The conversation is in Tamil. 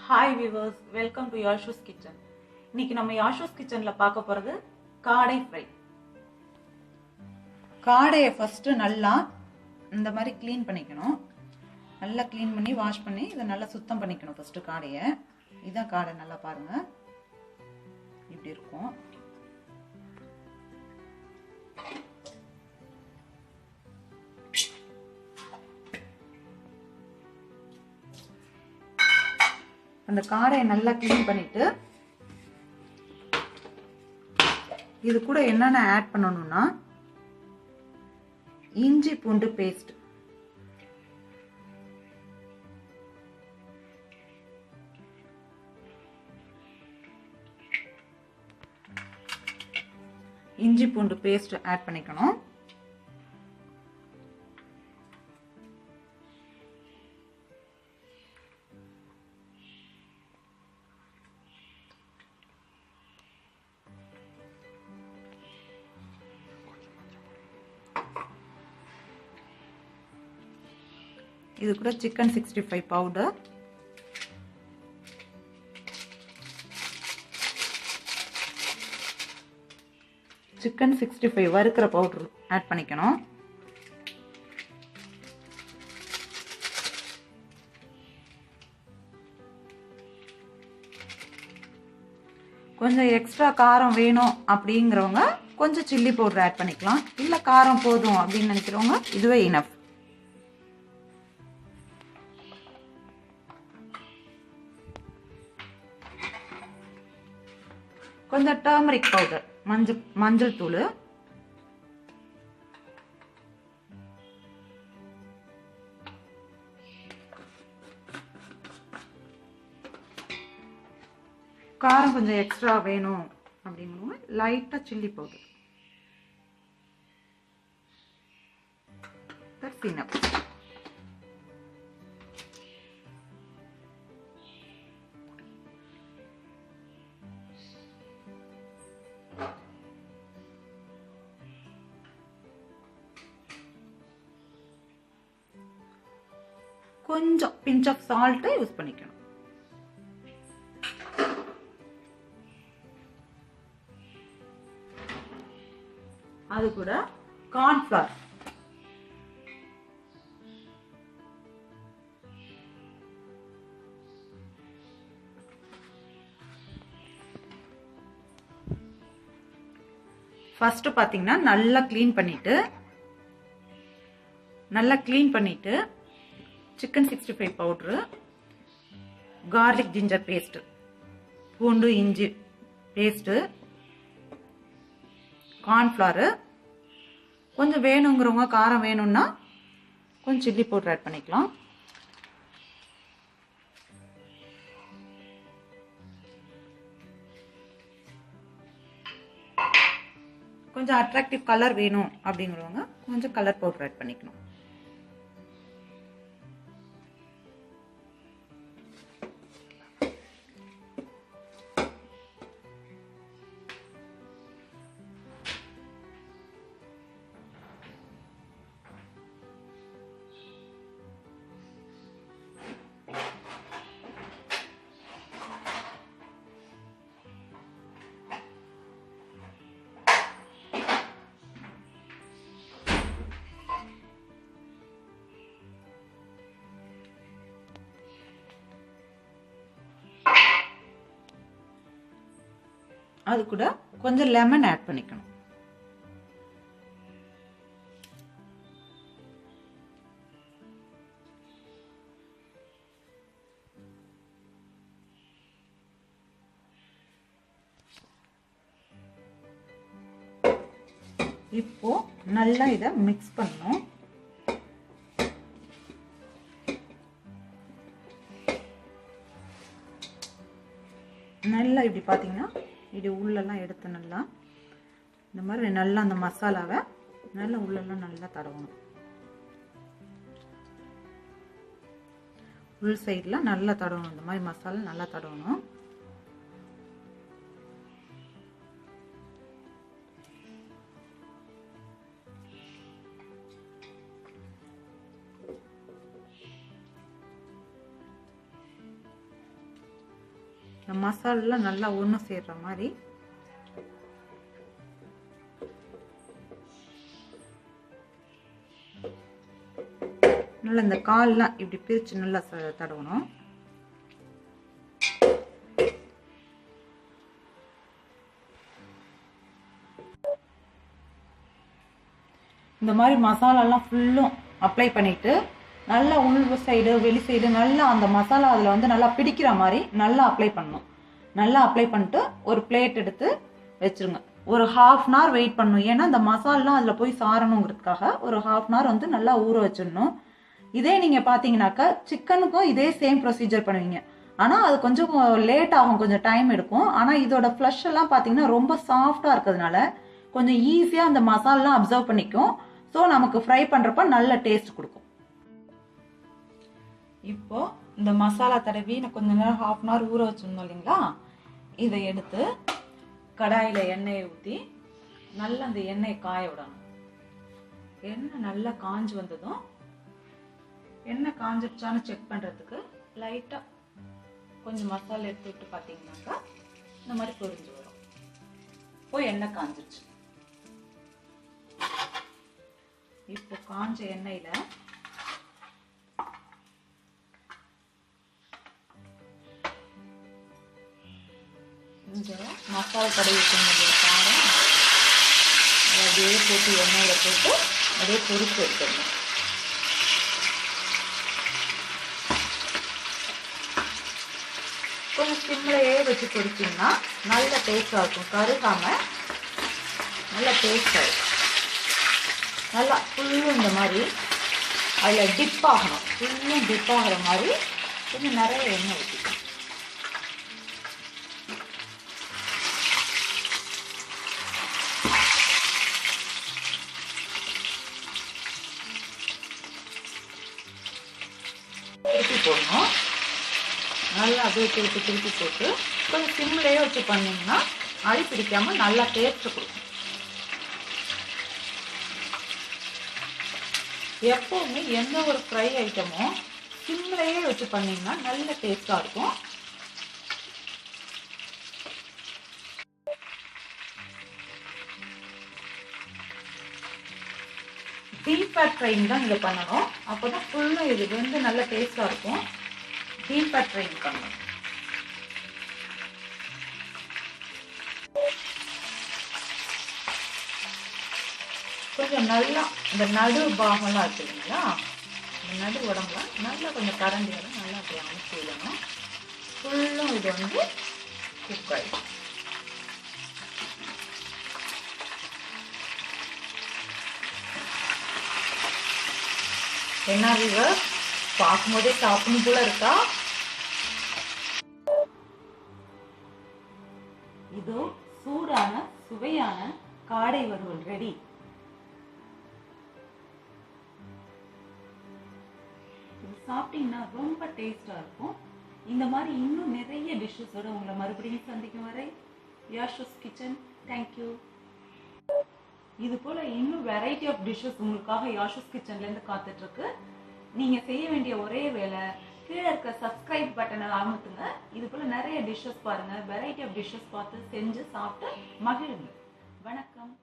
Hi viewers, welcome to Yashu's kitchen. இன்னைக்கு நம்ம யாஷூஸ் கிச்சன்ல பார்க்க போறது காடை ஃப்ரை. காடையை ஃபர்ஸ்ட் நல்லா இந்த மாதிரி க்ளீன் பண்ணிக்கணும். நல்லா க்ளீன் பண்ணி வாஷ் பண்ணி இதை நல்லா சுத்தம் பண்ணிக்கணும். ஃபர்ஸ்ட் காடையை, இதான் காடை, நல்லா பாருங்க இப்படி இருக்கும். அந்த காடையை நல்லா க்ளீன் பண்ணிட்டு இது கூட என்னென்ன ஆட் பண்ணணும்னா இஞ்சி பூண்டு பேஸ்ட், இஞ்சி பூண்டு பேஸ்ட் ஆட் பண்ணிக்கணும். இது கூட சிக்கன் 65 பவுடர், சிக்கன் 65 வறுக்கிற பவுடர் ஆட் பண்ணிக்கணும். கொஞ்சம் எக்ஸ்ட்ரா காரம் வேணும் அப்படிங்கிறவங்க கொஞ்சம் சில்லி பவுடர் ஆட் பண்ணிக்கலாம். இல்லை காரம் போதும் அப்படின்னு நினைக்கிறவங்க இதுவே இனஃப். கொஞ்சம் டர்மரிக் பவுடர், மஞ்சள் தூள், காரம் கொஞ்சம் எக்ஸ்ட்ரா வேணும் அப்படிங்கிறவங்க லைட்டா சில்லி பவுடர். That's enough. கொஞ்சம் பிஞ்ச் ஆஃப் சால்ட் யூஸ் பண்ணிக்கணும். அது கூட கார்ன்ஃப்ளவர், ஃபர்ஸ்ட் பாத்தீங்கன்னா நல்லா க்ளீன் பண்ணிட்டு chicken 65 powder, garlic ginger paste, பூண்டு இஞ்சி பேஸ்ட், கார்ன்ஃப்ளவர், கொஞ்சம் வேணுங்கிறவங்க காரம் வேணும்னா கொஞ்சம் சில்லி பவுடர் ஆட் பண்ணிக்கலாம். கொஞ்சம் அட்ராக்டிவ் கலர் வேணும் அப்படிங்கிறவங்க கொஞ்சம் கலர் பவுடர் ஆட் பண்ணிக்கணும். அது கூட கொஞ்சம் லெமன் ஆட் பண்ணிக்கணும். இப்போ நல்லா இதை மிக்ஸ் பண்ணணும். நல்லா இப்படி பாத்தீங்கன்னா இது உள்ளெல்லாம் எடுத்து நல்லா இந்த மாதிரி நல்லா அந்த மசாலாவை நல்லா உள்ளெல்லாம் நல்லா தடவணும். உள் சைடுல நல்லா தடவணும். இந்த மாதிரி மசாலா நல்லா தடவணும். இந்த மசாலெல்லாம் நல்லா ஒன்று சேர்ற மாதிரி நல்லா இந்த கால்லாம் இப்படி பிரித்து நல்லா தடவணும். இந்த மாதிரி மசாலாலாம் ஃபுல்லும் அப்ளை பண்ணிட்டு நல்லா உள் சைடு வெளி சைடு நல்லா அந்த மசாலா அதில் வந்து நல்லா பிடிக்கிற மாதிரி நல்லா அப்ளை பண்ணணும். நல்லா அப்ளை பண்ணிட்டு ஒரு பிளேட் எடுத்து வச்சிருங்க. ஒரு ½ hour வெயிட் பண்ணணும். ஏன்னா அந்த மசாலாம் அதில் போய் சாரணுங்கிறதுக்காக ஒரு ½ hour வந்து நல்லா ஊற வச்சிடணும். இதே நீங்கள் பார்த்தீங்கன்னாக்கா சிக்கனுக்கும் இதே சேம் ப்ரொசீஜர் பண்ணுவீங்க. ஆனால் அது கொஞ்சம் லேட் ஆகும், கொஞ்சம் டைம் எடுக்கும். ஆனால் இதோட ஃப்ளஷ் எல்லாம் பார்த்தீங்கன்னா ரொம்ப சாஃப்டாக இருக்கிறதுனால கொஞ்சம் ஈஸியாக அந்த மசாலாம் அப்சர்வ் பண்ணிக்கும். ஸோ நமக்கு ஃப்ரை பண்ணுறப்ப நல்ல டேஸ்ட் கொடுக்கும். இப்போ இந்த மசாலா தடவி நான் கொஞ்ச நேரம் ½ hour ஊற வச்சிருந்தோம் இல்லைங்களா, இதை எடுத்து கடாயில் எண்ணெயை ஊற்றி நல்லா அந்த எண்ணெயை காய விடணும். எண்ணெய் நல்லா காஞ்சி வந்ததும் எண்ணெய் காஞ்சிடுச்சான்னு செக் பண்ணுறதுக்கு லைட்டாக கொஞ்சம் மசாலா எடுத்து விட்டு பார்த்தீங்கன்னாக்கா இந்த மாதிரி பொரிஞ்சு வரும். இப்போ எண்ணெய் காஞ்சிருச்சு. இப்போ காஞ்ச எண்ணெயில இந்த மசாலா தடவி வச்சிருந்த காரம் அப்படியே போட்டு எண்ணெயில போட்டு அப்படியே பொரிச்சு எடுத்துடணும். கொஞ்சம் சிம்லையே வச்சு பொரிச்சிங்கன்னா நல்ல டேஸ்டாக இருக்கும். கருகாம நல்ல டேஸ்டாக இருக்கும். நல்லா ஃபுல்லும் இந்த மாதிரி அதில் டிப் ஆகணும். ஃபுல்லும் டிப் ஆகிற மாதிரி கொஞ்சம் நிறைய எண்ணெய் ஊற்றிக்கணும். திருப்பி போடணும். நல்லா அப்படியே திருப்பி போட்டு கொஞ்சம் சிம்லேயே வச்சு பண்ணிங்கன்னா அடி பிடிக்காமல் நல்லா டேஸ்ட் கொடுக்கும். எப்பவுமே எந்த ஒரு ஃப்ரை ஐட்டமும் சிம்லையே வச்சு பண்ணீங்கன்னா நல்ல டேஸ்டாக இருக்கும். டீப் ஃபேட் ஃப்ரைங் தான் இதை பண்ணணும். அப்போ தான் ஃபுல்லாக இது வந்து நல்ல டேஸ்டாக இருக்கும். டீப் ஃபேட் ஃப்ரைங் பண்ணணும். கொஞ்சம் நல்லா இந்த நடு பாகம்லாம் இருக்கு இல்லைங்களா, இந்த நடு உடம்புல நல்லா கொஞ்சம் கரண்டியெல்லாம் நல்லா அப்படி அமைச்சு விடணும். ஃபுல்லும் இது வந்து குக் ஆகிடும். என்ன வியூவர்ஸ், பார்க்கும்போதே சாப்பிடணும் போல இருக்கா? இதோ சூடான சுவையான காடை வறுவல் ரெடி. சாப்பிட்டீங்கன்னா ரொம்ப டேஸ்டா இருக்கும். இந்த மாதிரி இன்னும் நிறைய டிஷ்ஷஸோட உங்களை மறுபடியும் சந்திக்கும் வரை யாஷூஸ் கிச்சன். தேங்க்யூ. இது போல இன்னும் வெரைட்டி ஆஃப் டிஷ்ஷஸ் உங்களுக்காக யாஷூஸ் கிச்சன்ல இருந்து காத்துட்டு இருக்கு. நீங்க செய்ய வேண்டிய ஒரே வேலை, கீழே இருக்க சப்ஸ்கிரைப் பட்டனை அமுத்துங்க. இது போல நிறைய டிஷ்ஷஸ் பாருங்க, வெரைட்டி ஆஃப் டிஷ்ஷஸ் பார்த்து செஞ்சு சாப்பிட்டு மகிழுங்க. வணக்கம்.